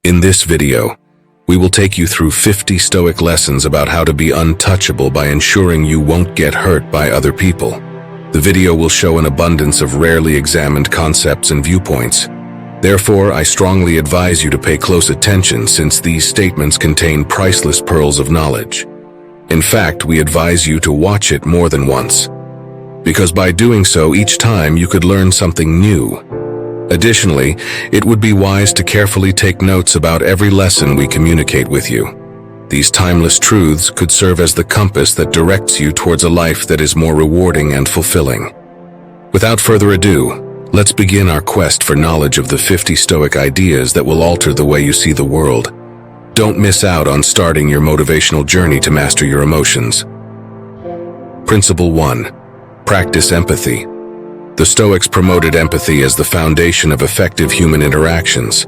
In this video, we will take you through 50 Stoic lessons about how to be untouchable by ensuring you won't get hurt by other people. The video will show an abundance of rarely examined concepts and viewpoints. Therefore, I strongly advise you to pay close attention since these statements contain priceless pearls of knowledge. In fact, we advise you to watch it more than once, because by doing so each time you could learn something new. Additionally, it would be wise to carefully take notes about every lesson we communicate with you. These timeless truths could serve as the compass that directs you towards a life that is more rewarding and fulfilling. Without further ado, let's begin our quest for knowledge of the 50 Stoic ideas that will alter the way you see the world. Don't miss out on starting your motivational journey to master your emotions. Principle 1. Practice empathy. The Stoics promoted empathy as the foundation of effective human interactions.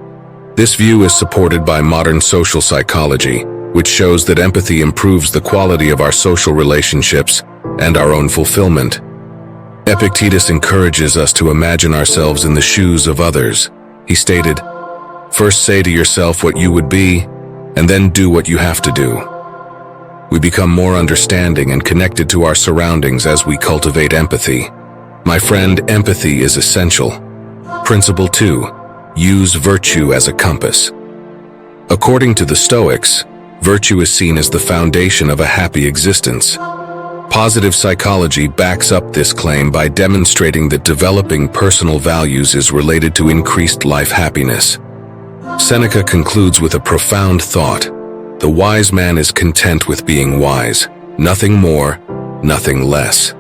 This view is supported by modern social psychology, which shows that empathy improves the quality of our social relationships and our own fulfillment. Epictetus encourages us to imagine ourselves in the shoes of others. He stated, "First say to yourself what you would be, and then do what you have to do." We become more understanding and connected to our surroundings as we cultivate empathy. My friend, empathy is essential. Principle 2. Use virtue as a compass. According to the Stoics, virtue is seen as the foundation of a happy existence. Positive psychology backs up this claim by demonstrating that developing personal values is related to increased life happiness. Seneca concludes with a profound thought: "The wise man is content with being wise, nothing more, nothing less."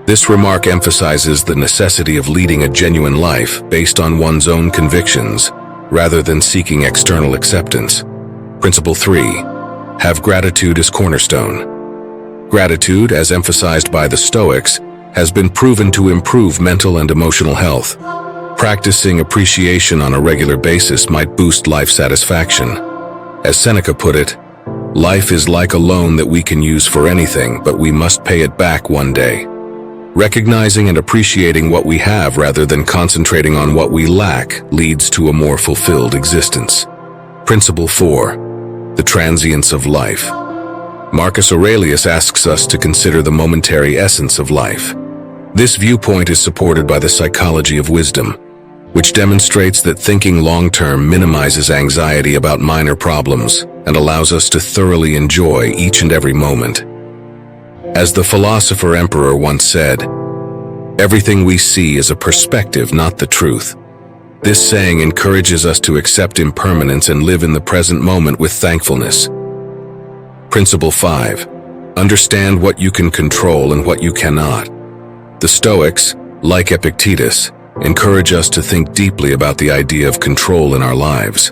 This remark emphasizes the necessity of leading a genuine life based on one's own convictions, rather than seeking external acceptance. Principle 3. Have gratitude as cornerstone. Gratitude, as emphasized by the Stoics, has been proven to improve mental and emotional health. Practicing appreciation on a regular basis might boost life satisfaction. As Seneca put it, "Life is like a loan that we can use for anything, but we must pay it back one day." Recognizing and appreciating what we have rather than concentrating on what we lack leads to a more fulfilled existence. Principle 4. The transience of life. Marcus Aurelius asks us to consider the momentary essence of life. This viewpoint is supported by the psychology of wisdom, which demonstrates that thinking long-term minimizes anxiety about minor problems and allows us to thoroughly enjoy each and every moment. As the philosopher emperor once said, "Everything we see is a perspective, not the truth." This saying encourages us to accept impermanence and live in the present moment with thankfulness. Principle 5. Understand what you can control and what you cannot. The Stoics, like Epictetus, encourage us to think deeply about the idea of control in our lives.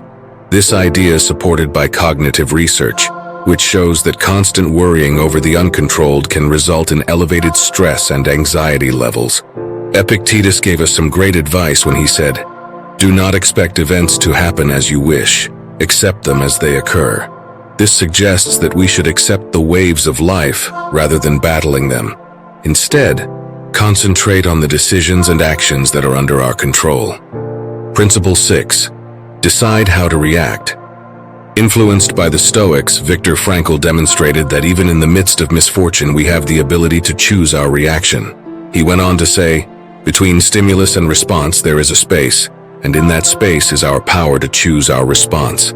This idea is supported by cognitive research, which shows that constant worrying over the uncontrolled can result in elevated stress and anxiety levels. Epictetus gave us some great advice when he said, "Do not expect events to happen as you wish, accept them as they occur." This suggests that we should accept the waves of life rather than battling them. Instead, concentrate on the decisions and actions that are under our control. Principle 6. Decide how to react. Influenced by the Stoics, Viktor Frankl demonstrated that even in the midst of misfortune we have the ability to choose our reaction. He went on to say, "Between stimulus and response there is a space, and in that space is our power to choose our response."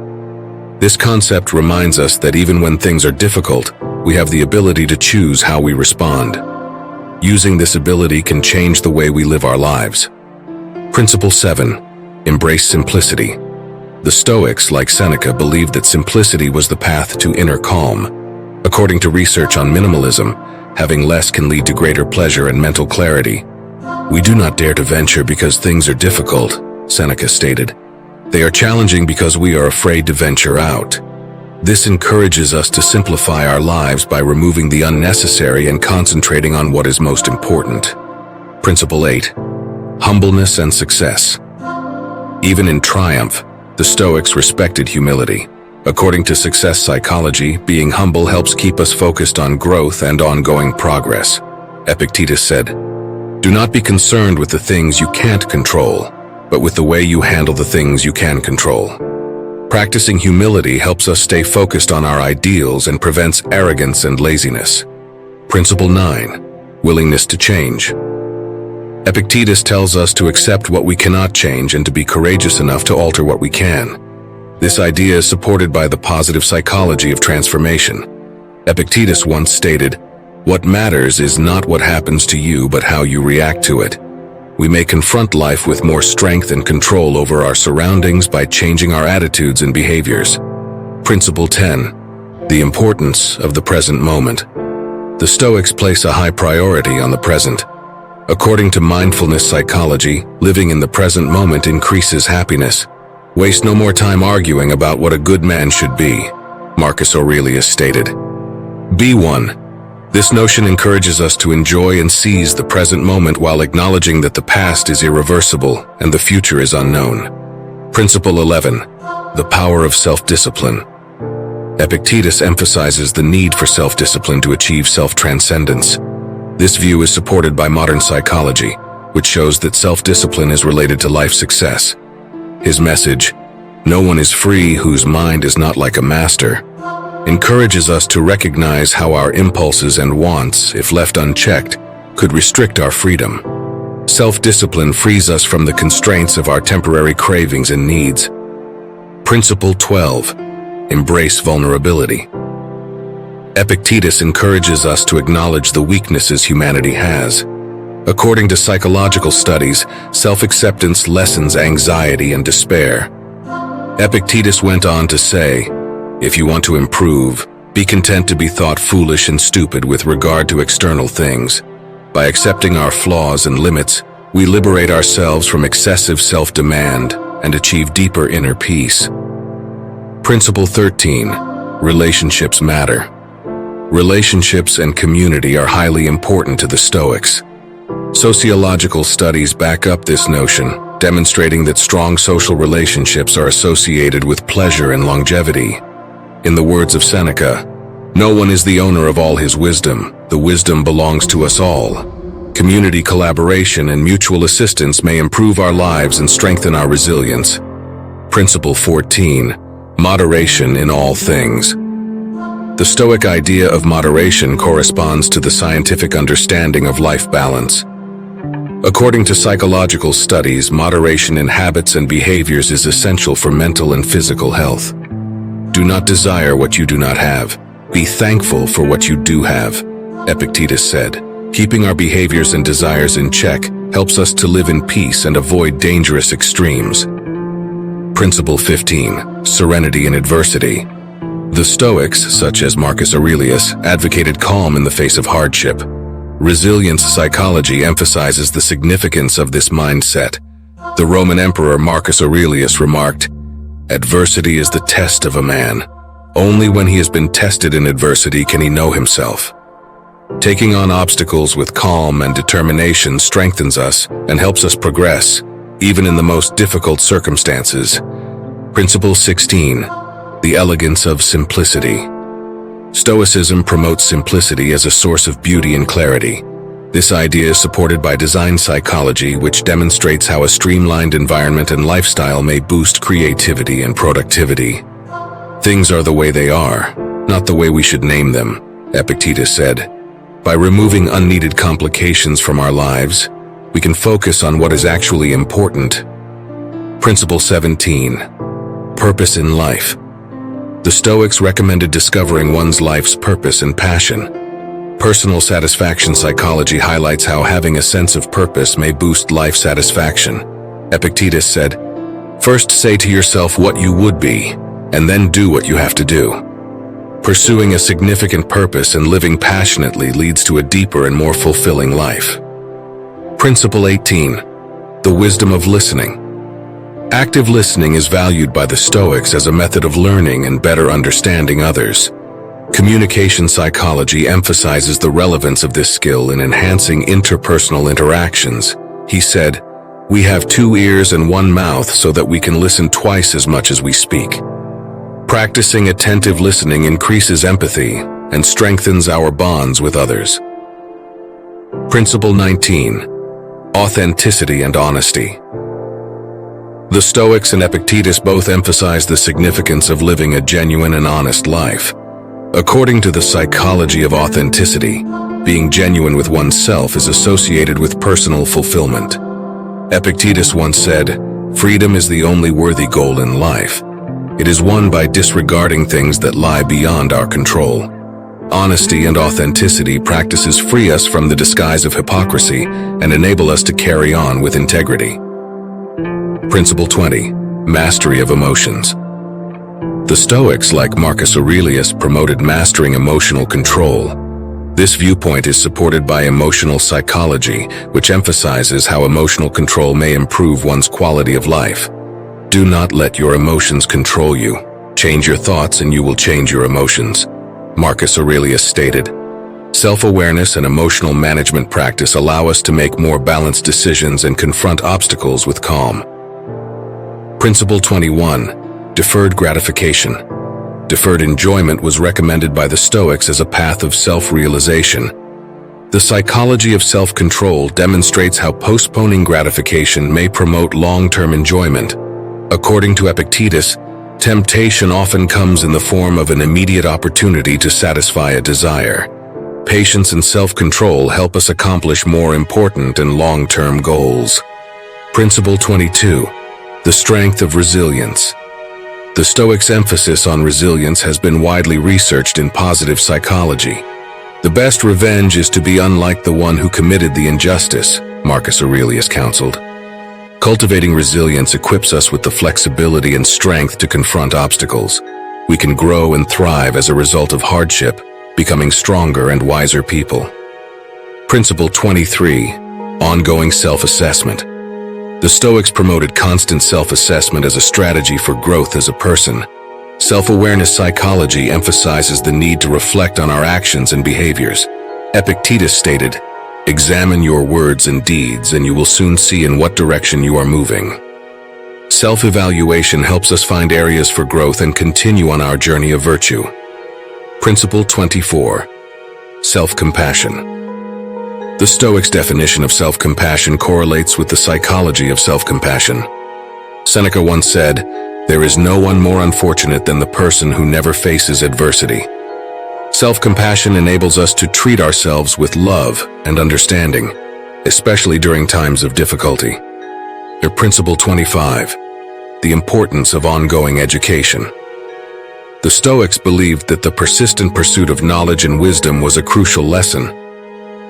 This concept reminds us that even when things are difficult, we have the ability to choose how we respond. Using this ability can change the way we live our lives. Principle 7. Embrace simplicity. The Stoics, like Seneca, believed that simplicity was the path to inner calm. According to research on minimalism, having less can lead to greater pleasure and mental clarity. "We do not dare to venture because things are difficult," Seneca stated. "They are challenging because we are afraid to venture out." This encourages us to simplify our lives by removing the unnecessary and concentrating on what is most important. Principle 8. Humbleness and success. Even in triumph, the Stoics respected humility. According to success psychology, being humble helps keep us focused on growth and ongoing progress. Epictetus said, "Do not be concerned with the things you can't control, but with the way you handle the things you can control." Practicing humility helps us stay focused on our ideals and prevents arrogance and laziness. Principle 9. Willingness to change. Epictetus tells us to accept what we cannot change and to be courageous enough to alter what we can. This idea is supported by the positive psychology of transformation. Epictetus once stated, "What matters is not what happens to you, but how you react to it." We may confront life with more strength and control over our surroundings by changing our attitudes and behaviors. Principle 10. The importance of the present moment. The Stoics place a high priority on the present. According to mindfulness psychology, living in the present moment increases happiness. Waste no more time arguing about what a good man should be, Marcus Aurelius stated. B1. This notion encourages us to enjoy and seize the present moment while acknowledging that the past is irreversible and the future is unknown. Principle 11. The power of self-discipline. Epictetus emphasizes the need for self-discipline to achieve self-transcendence. This view is supported by modern psychology, which shows that self-discipline is related to life success. His message, "No one is free whose mind is not like a master," encourages us to recognize how our impulses and wants, if left unchecked, could restrict our freedom. Self-discipline frees us from the constraints of our temporary cravings and needs. Principle 12. Embrace vulnerability. Epictetus encourages us to acknowledge the weaknesses humanity has. According to psychological studies, self-acceptance lessens anxiety and despair. Epictetus went on to say, "If you want to improve, be content to be thought foolish and stupid with regard to external things. By accepting our flaws and limits, we liberate ourselves from excessive self-demand and achieve deeper inner peace." Principle 13. Relationships matter. Relationships and community are highly important to the Stoics. Sociological studies back up this notion, demonstrating that strong social relationships are associated with pleasure and longevity. In the words of Seneca, "No one is the owner of all his wisdom. The wisdom belongs to us all." Community collaboration and mutual assistance may improve our lives and strengthen our resilience. Principle 14. Moderation in all things. The Stoic idea of moderation corresponds to the scientific understanding of life balance. According to psychological studies, moderation in habits and behaviors is essential for mental and physical health. Do not desire what you do not have. Be thankful for what you do have, Epictetus said. Keeping our behaviors and desires in check helps us to live in peace and avoid dangerous extremes. Principle 15. Serenity in adversity. The Stoics, such as Marcus Aurelius, advocated calm in the face of hardship. Resilience psychology emphasizes the significance of this mindset. The Roman Emperor Marcus Aurelius remarked, "Adversity is the test of a man. Only when he has been tested in adversity can he know himself." Taking on obstacles with calm and determination strengthens us and helps us progress, even in the most difficult circumstances. Principle 16. The elegance of simplicity. Stoicism promotes simplicity as a source of beauty and clarity. This idea is supported by design psychology, which demonstrates how a streamlined environment and lifestyle may boost creativity and productivity. Things are the way they are, not the way we should name them, Epictetus said. By removing unneeded complications from our lives, we can focus on what is actually important. Principle 17. Purpose in life. The Stoics recommended discovering one's life's purpose and passion. Personal satisfaction psychology highlights how having a sense of purpose may boost life satisfaction. Epictetus said, "First say to yourself what you would be, and then do what you have to do." Pursuing a significant purpose and living passionately leads to a deeper and more fulfilling life. Principle 18. The wisdom of listening. Active listening is valued by the Stoics as a method of learning and better understanding others. Communication psychology emphasizes the relevance of this skill in enhancing interpersonal interactions. He said, "We have 2 ears and 1 mouth so that we can listen twice as much as we speak." Practicing attentive listening increases empathy and strengthens our bonds with others. Principle 19. Authenticity and honesty. The Stoics and Epictetus both emphasize the significance of living a genuine and honest life. According to the psychology of authenticity, being genuine with oneself is associated with personal fulfillment. Epictetus once said, "Freedom is the only worthy goal in life. It is won by disregarding things that lie beyond our control." Honesty and authenticity practices free us from the disguise of hypocrisy and enable us to carry on with integrity. Principle 20. Mastery of emotions. The Stoics, like Marcus Aurelius, promoted mastering emotional control. This viewpoint is supported by emotional psychology, which emphasizes how emotional control may improve one's quality of life. Do not let your emotions control you. Change your thoughts and you will change your emotions, Marcus Aurelius stated. Self-awareness and emotional management practice allow us to make more balanced decisions and confront obstacles with calm. Principle 21. Deferred gratification. Deferred enjoyment was recommended by the Stoics as a path of self-realization. The psychology of self-control demonstrates how postponing gratification may promote long-term enjoyment. According to Epictetus, temptation often comes in the form of an immediate opportunity to satisfy a desire. Patience and self-control help us accomplish more important and long-term goals. Principle 22. The strength of resilience. The Stoics' emphasis on resilience has been widely researched in positive psychology. The best revenge is to be unlike the one who committed the injustice, Marcus Aurelius counseled. Cultivating resilience equips us with the flexibility and strength to confront obstacles. We can grow and thrive as a result of hardship, becoming stronger and wiser people. Principle 23. Ongoing self-assessment. The Stoics promoted constant self-assessment as a strategy for growth as a person. Self-awareness psychology emphasizes the need to reflect on our actions and behaviors. Epictetus stated, "Examine your words and deeds, and you will soon see in what direction you are moving." Self-evaluation helps us find areas for growth and continue on our journey of virtue. Principle 24. Self-compassion. The Stoics' definition of self-compassion correlates with the psychology of self-compassion. Seneca once said, "There is no one more unfortunate than the person who never faces adversity." Self-compassion enables us to treat ourselves with love and understanding, especially during times of difficulty. Principle 25. The importance of ongoing education. The Stoics believed that the persistent pursuit of knowledge and wisdom was a crucial lesson.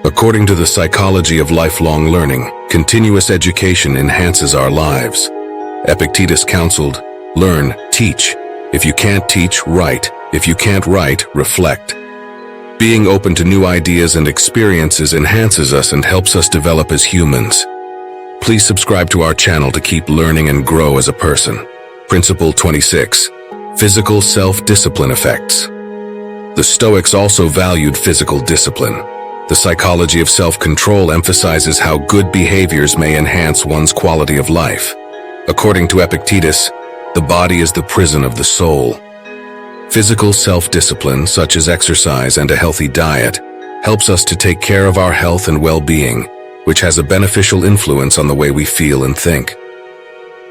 According to the psychology of lifelong learning, continuous education enhances our lives. Epictetus counseled, "Learn, teach. If you can't teach, write. If you can't write, reflect." Being open to new ideas and experiences enhances us and helps us develop as humans. Please subscribe to our channel to keep learning and grow as a person. Principle 26. Physical self-discipline effects. The Stoics also valued physical discipline. The psychology of self-control emphasizes how good behaviors may enhance one's quality of life. According to Epictetus, the body is the prison of the soul. Physical self-discipline, such as exercise and a healthy diet, helps us to take care of our health and well-being, which has a beneficial influence on the way we feel and think.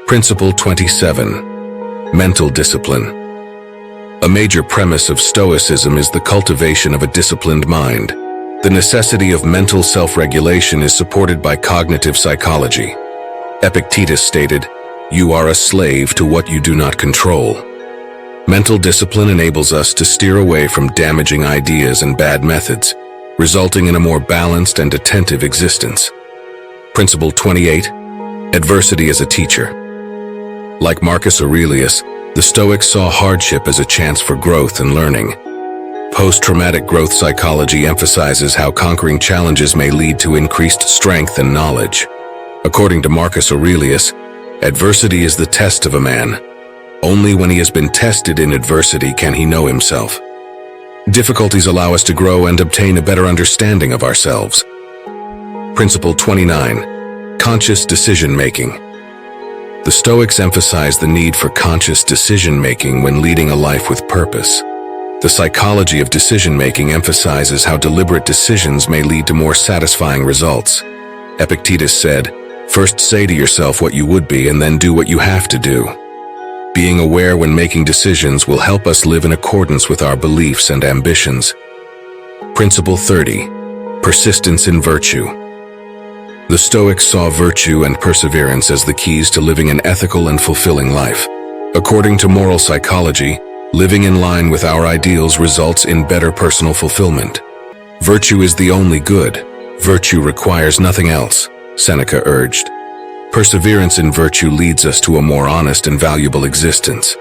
Principle 27. Mental discipline. A major premise of Stoicism is the cultivation of a disciplined mind. The necessity of mental self-regulation is supported by cognitive psychology. Epictetus stated, "You are a slave to what you do not control." Mental discipline enables us to steer away from damaging ideas and bad methods, resulting in a more balanced and attentive existence. Principle 28. Adversity as a teacher. Like Marcus Aurelius, the Stoics saw hardship as a chance for growth and learning. Post-traumatic growth psychology emphasizes how conquering challenges may lead to increased strength and knowledge. According to Marcus Aurelius, adversity is the test of a man. Only when he has been tested in adversity can he know himself. Difficulties allow us to grow and obtain a better understanding of ourselves. Principle 29. Conscious decision-making. The Stoics emphasize the need for conscious decision-making when leading a life with purpose. The psychology of decision-making emphasizes how deliberate decisions may lead to more satisfying results. Epictetus said, First, say to yourself what you would be and then do what you have to do. Being aware when making decisions will help us live in accordance with our beliefs and ambitions. Principle 30. Persistence in virtue. The Stoics saw virtue and perseverance as the keys to living an ethical and fulfilling life. According to moral psychology, living in line with our ideals results in better personal fulfillment. Virtue is the only good. Virtue requires nothing else, Seneca urged. Perseverance in virtue leads us to a more honest and valuable existence.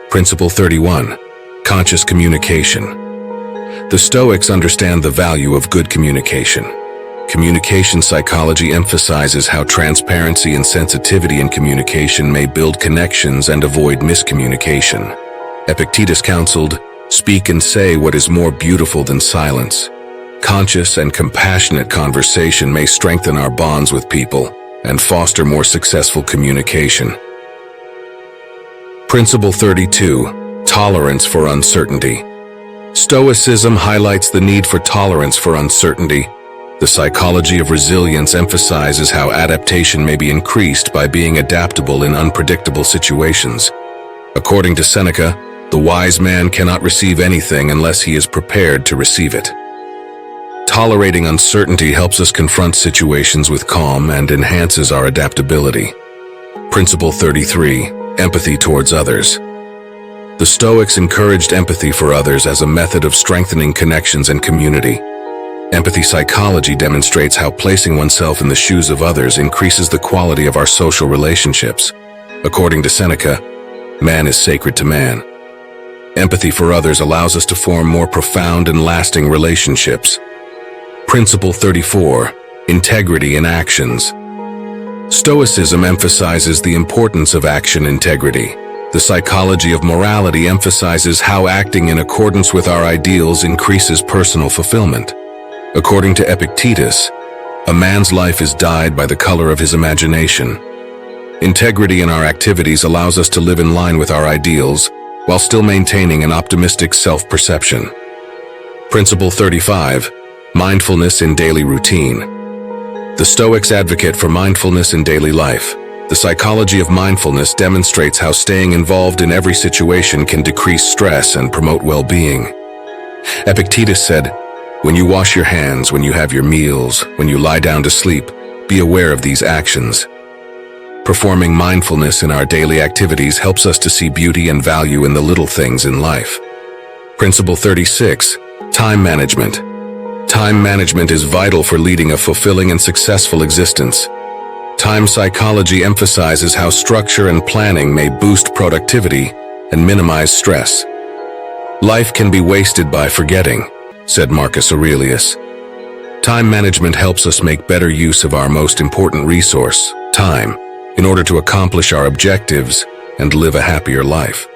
Principle 31. Conscious communication. The Stoics understand the value of good communication. Communication psychology emphasizes how transparency and sensitivity in communication may build connections and avoid miscommunication. Epictetus counseled, "Speak and say what is more beautiful than silence." Conscious and compassionate conversation may strengthen our bonds with people and foster more successful communication. Principle 32. Tolerance for uncertainty. Stoicism highlights the need for tolerance for uncertainty. The psychology of resilience emphasizes how adaptation may be increased by being adaptable in unpredictable situations. According to Seneca, the wise man cannot receive anything unless he is prepared to receive it. Tolerating uncertainty helps us confront situations with calm and enhances our adaptability. Principle 33. Empathy towards others. The Stoics encouraged empathy for others as a method of strengthening connections and community. Empathy psychology demonstrates how placing oneself in the shoes of others increases the quality of our social relationships. According to Seneca, man is sacred to man. Empathy for others allows us to form more profound and lasting relationships. Principle 34. Integrity in actions. Stoicism emphasizes the importance of action integrity. The psychology of morality emphasizes how acting in accordance with our ideals increases personal fulfillment. According to Epictetus, a man's life is dyed by the color of his imagination. Integrity in our activities allows us to live in line with our ideals while still maintaining an optimistic self-perception. Principle 35. Mindfulness in daily routine. The Stoics advocate for mindfulness in daily life. The psychology of mindfulness demonstrates how staying involved in every situation can decrease stress and promote well-being. Epictetus said, "When you wash your hands, when you have your meals, when you lie down to sleep, be aware of these actions." Performing mindfulness in our daily activities helps us to see beauty and value in the little things in life. Principle 36. Time management. Time management is vital for leading a fulfilling and successful existence. Time psychology emphasizes how structure and planning may boost productivity and minimize stress. "Life can be wasted by forgetting," said Marcus Aurelius. Time management helps us make better use of our most important resource, time, in order to accomplish our objectives and live a happier life.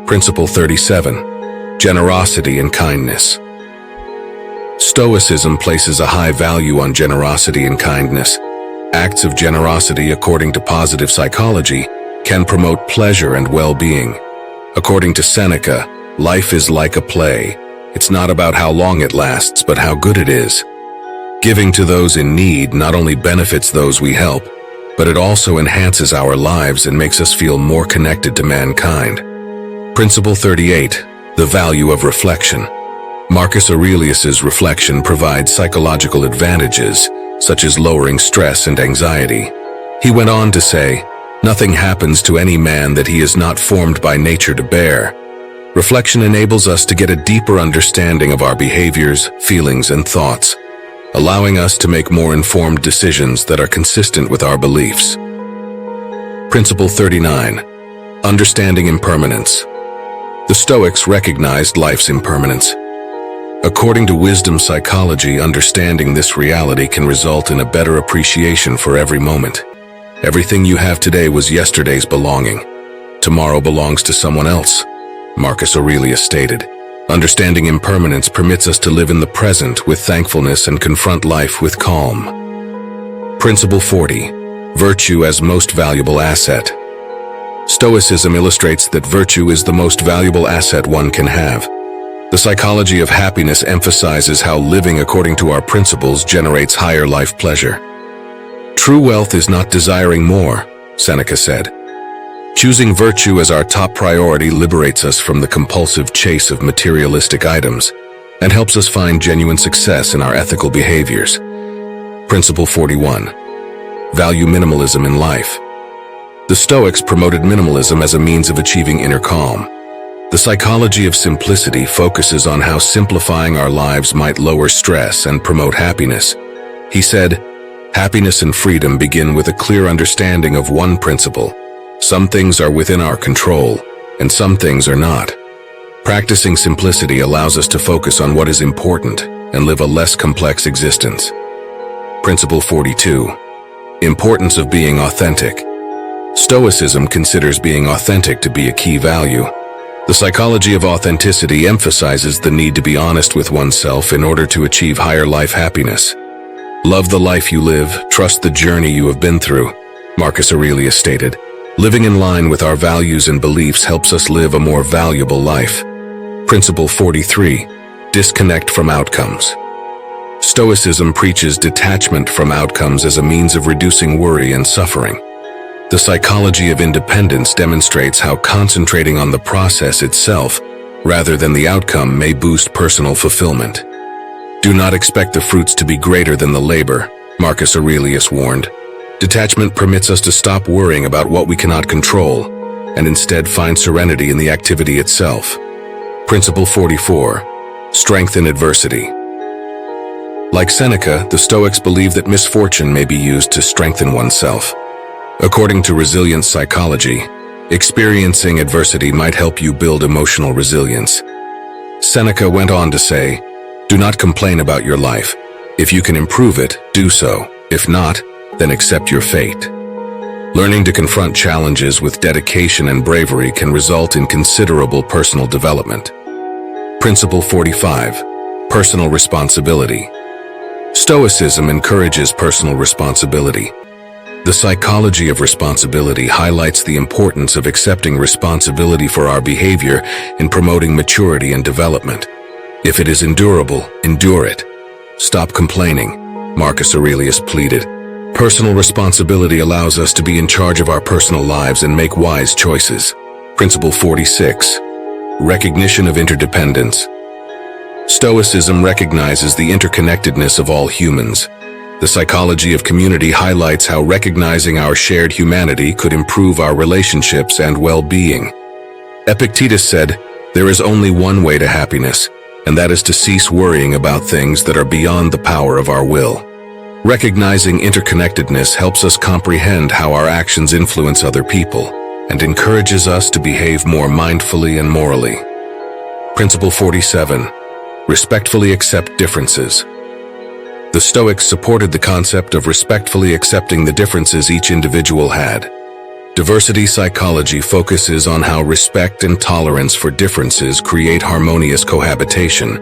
Principle 37. Generosity and kindness. Stoicism places a high value on generosity and kindness. Acts of generosity, according to positive psychology, can promote pleasure and well-being. According to Seneca, life is like a play. It's not about how long it lasts, but how good it is. Giving to those in need not only benefits those we help, but it also enhances our lives and makes us feel more connected to mankind. Principle 38. The value of reflection. Marcus Aurelius's reflection provides psychological advantages, such as lowering stress and anxiety. He went on to say, "Nothing happens to any man that he is not formed by nature to bear." Reflection enables us to get a deeper understanding of our behaviors, feelings, and thoughts, allowing us to make more informed decisions that are consistent with our beliefs. Principle 39. Understanding impermanence. The Stoics recognized life's impermanence. According to wisdom psychology, understanding this reality can result in a better appreciation for every moment. Everything you have today was yesterday's belonging. Tomorrow belongs to someone else, Marcus Aurelius stated. Understanding impermanence permits us to live in the present with thankfulness and confront life with calm. Principle 40. Virtue as most valuable asset. Stoicism illustrates that virtue is the most valuable asset one can have. The psychology of happiness emphasizes how living according to our principles generates higher life pleasure. True wealth is not desiring more, Seneca said. Choosing virtue as our top priority liberates us from the compulsive chase of materialistic items and helps us find genuine success in our ethical behaviors. Principle 41. Value minimalism in life. The Stoics promoted minimalism as a means of achieving inner calm. The psychology of simplicity focuses on how simplifying our lives might lower stress and promote happiness. He said, "Happiness and freedom begin with a clear understanding of one principle. Some things are within our control, and some things are not. Practicing simplicity allows us to focus on what is important and live a less complex existence." Principle 42. Importance of being authentic. Stoicism considers being authentic to be a key value. The psychology of authenticity emphasizes the need to be honest with oneself in order to achieve higher life happiness. "Love the life you live, trust the journey you have been through," Marcus Aurelius stated. Living in line with our values and beliefs helps us live a more valuable life. Principle 43. Disconnect from outcomes. Stoicism preaches detachment from outcomes as a means of reducing worry and suffering. The psychology of independence demonstrates how concentrating on the process itself, rather than the outcome, may boost personal fulfillment. "Do not expect the fruits to be greater than the labor," Marcus Aurelius warned. Detachment permits us to stop worrying about what we cannot control, and instead find serenity in the activity itself. Principle 44. Strength in adversity. Like Seneca, the Stoics believe that misfortune may be used to strengthen oneself. According to resilience psychology, experiencing adversity might help you build emotional resilience. Seneca went on to say, "Do not complain about your life. If you can improve it, do so. If not, then accept your fate." Learning to confront challenges with dedication and bravery can result in considerable personal development. Principle 45. Personal responsibility. Stoicism encourages personal responsibility. The psychology of responsibility highlights the importance of accepting responsibility for our behavior in promoting maturity and development. "If it is endurable, endure it. Stop complaining," Marcus Aurelius pleaded. Personal responsibility allows us to be in charge of our personal lives and make wise choices. Principle 46. Recognition of interdependence. Stoicism recognizes the interconnectedness of all humans. The psychology of community highlights how recognizing our shared humanity could improve our relationships and well-being. Epictetus said, "There is only one way to happiness, and that is to cease worrying about things that are beyond the power of our will." Recognizing interconnectedness helps us comprehend how our actions influence other people and encourages us to behave more mindfully and morally. Principle 47. Respectfully accept differences. The Stoics supported the concept of respectfully accepting the differences each individual had. Diversity psychology focuses on how respect and tolerance for differences create harmonious cohabitation.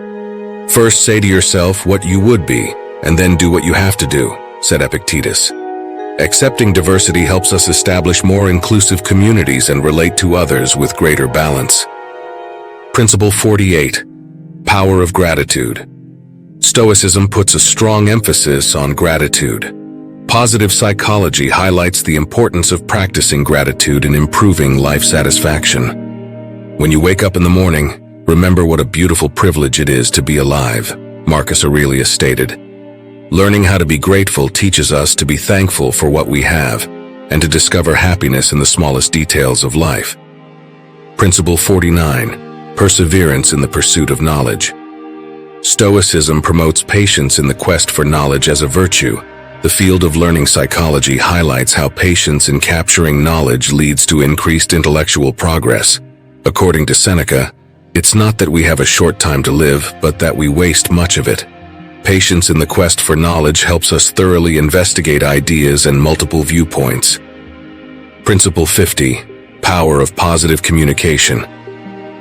"First say to yourself what you would be, and then do what you have to do," said Epictetus. Accepting diversity helps us establish more inclusive communities and relate to others with greater balance. Principle 48. Power of gratitude. Stoicism puts a strong emphasis on gratitude. Positive psychology highlights the importance of practicing gratitude in improving life satisfaction. When you wake up in the morning, remember what a beautiful privilege it is to be alive, Marcus Aurelius stated. Learning how to be grateful teaches us to be thankful for what we have and to discover happiness in the smallest details of life. Principle 49. Perseverance in the pursuit of knowledge. Stoicism promotes patience in the quest for knowledge as a virtue. The field of learning psychology highlights how patience in capturing knowledge leads to increased intellectual progress. According to Seneca, it's not that we have a short time to live, but that we waste much of it. Patience in the quest for knowledge helps us thoroughly investigate ideas and multiple viewpoints. Principle 50. Power of positive communication.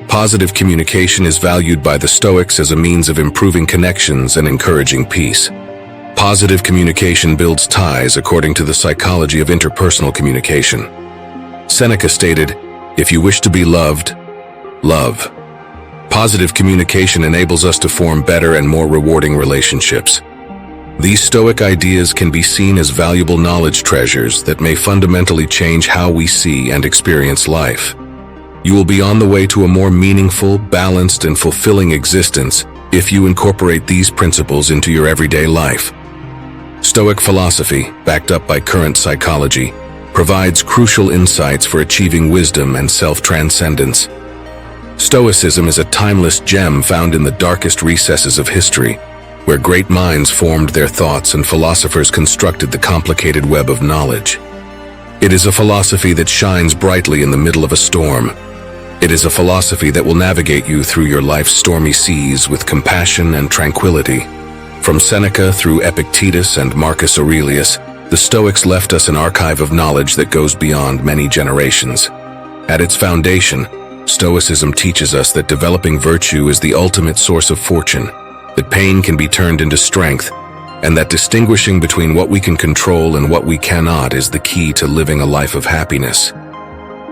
Positive communication is valued by the Stoics as a means of improving connections and encouraging peace. Positive communication builds ties according to the psychology of interpersonal communication. Seneca stated, "If you wish to be loved, love." Positive communication enables us to form better and more rewarding relationships. These Stoic ideas can be seen as valuable knowledge treasures that may fundamentally change how we see and experience life. You will be on the way to a more meaningful, balanced, and fulfilling existence if you incorporate these principles into your everyday life. Stoic philosophy, backed up by current psychology, provides crucial insights for achieving wisdom and self-transcendence. Stoicism is a timeless gem found in the darkest recesses of history, where great minds formed their thoughts and philosophers constructed the complicated web of knowledge. It is a philosophy that shines brightly in the middle of a storm. It is a philosophy that will navigate you through your life's stormy seas with compassion and tranquility. From Seneca through Epictetus and Marcus Aurelius, the Stoics left us an archive of knowledge that goes beyond many generations. At its foundation, Stoicism teaches us that developing virtue is the ultimate source of fortune, that pain can be turned into strength, and that distinguishing between what we can control and what we cannot is the key to living a life of happiness.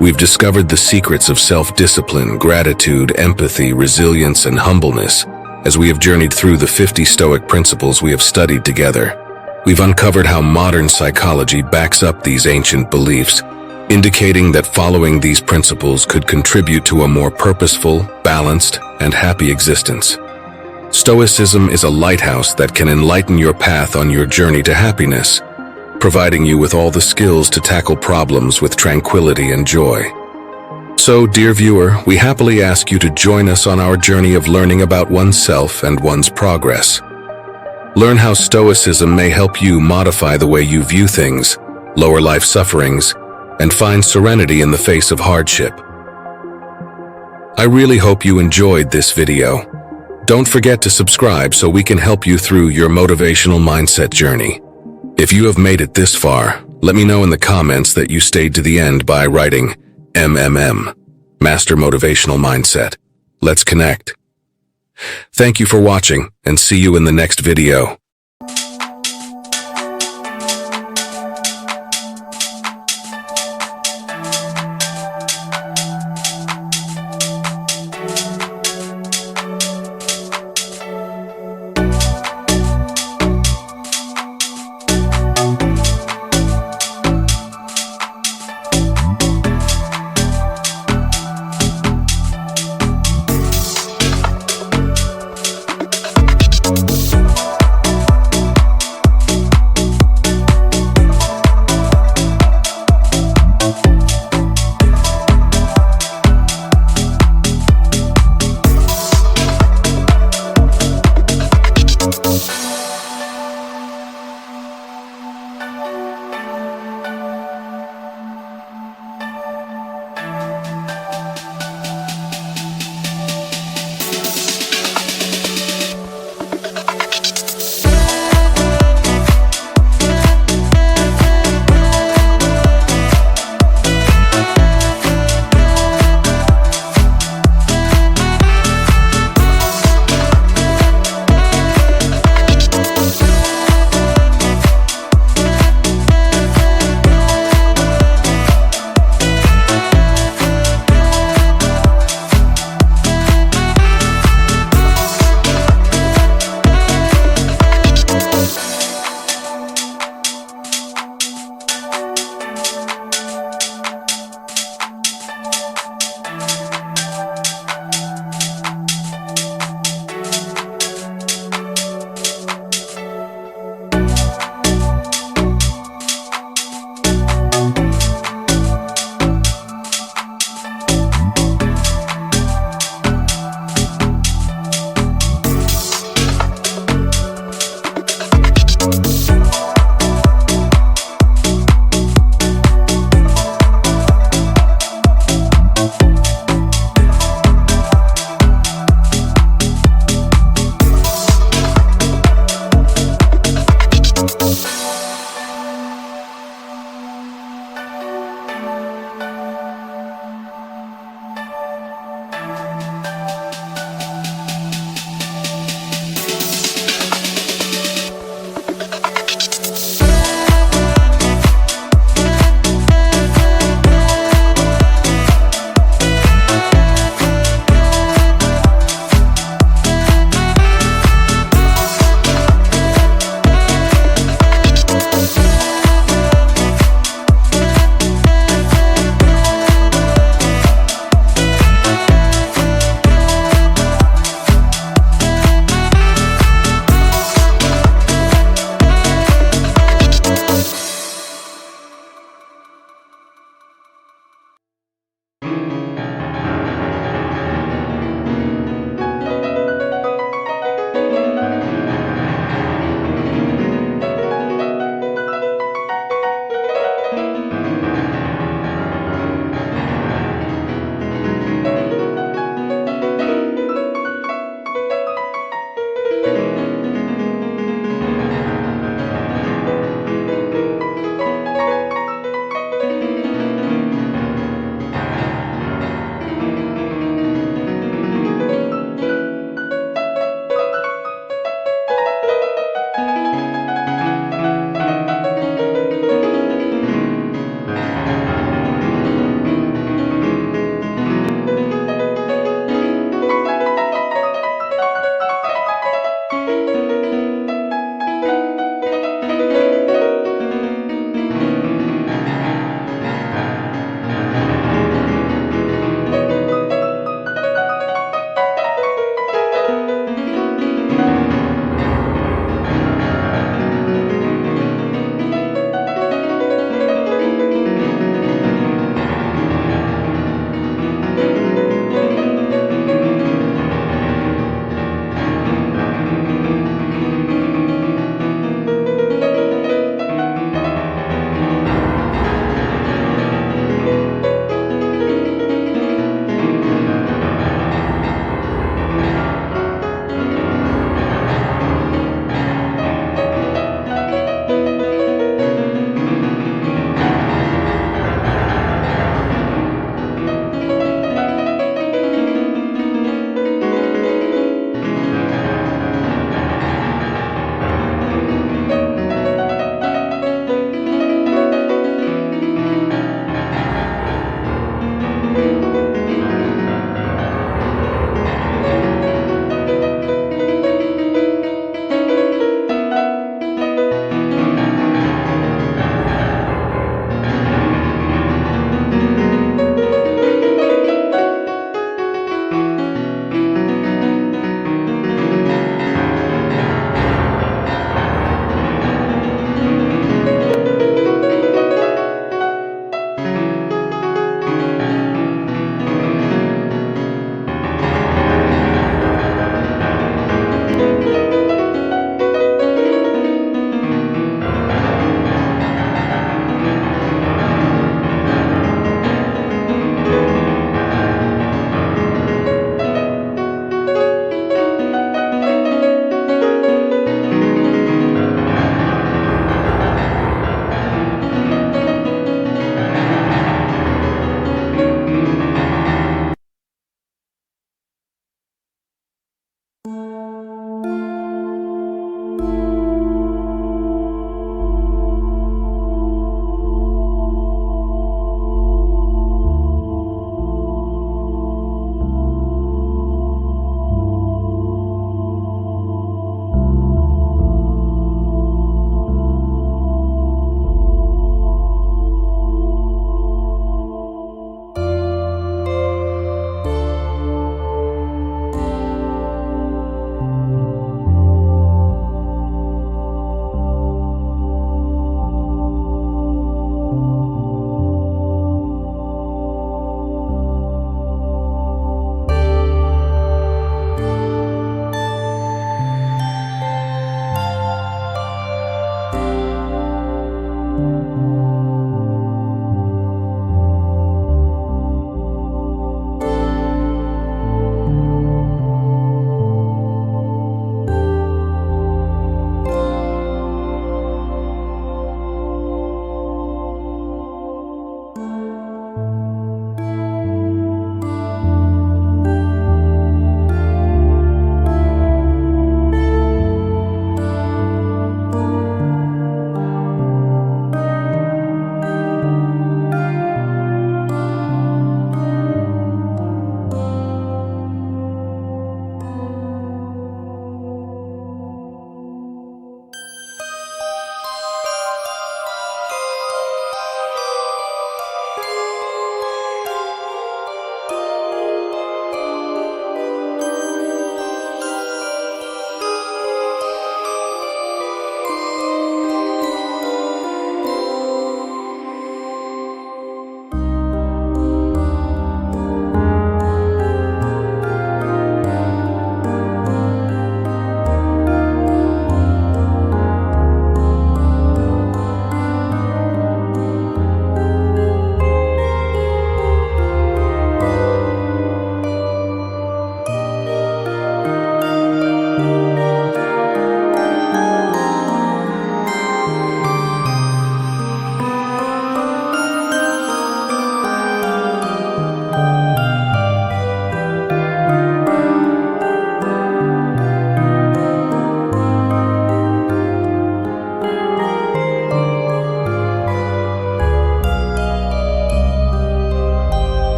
We've discovered the secrets of self-discipline, gratitude, empathy, resilience, and humbleness as we have journeyed through the 50 Stoic principles we have studied together. We've uncovered how modern psychology backs up these ancient beliefs, indicating that following these principles could contribute to a more purposeful, balanced, and happy existence. Stoicism is a lighthouse that can enlighten your path on your journey to happiness, providing you with all the skills to tackle problems with tranquility and joy. So, dear viewer, we happily ask you to join us on our journey of learning about oneself and one's progress. Learn how Stoicism may help you modify the way you view things, lower life sufferings, and find serenity in the face of hardship. I really hope you enjoyed this video. Don't forget to subscribe so we can help you through your motivational mindset journey. If you have made it this far, let me know in the comments that you stayed to the end by writing MMM, Master Motivational Mindset. Let's connect. Thank you for watching, and see you in the next video.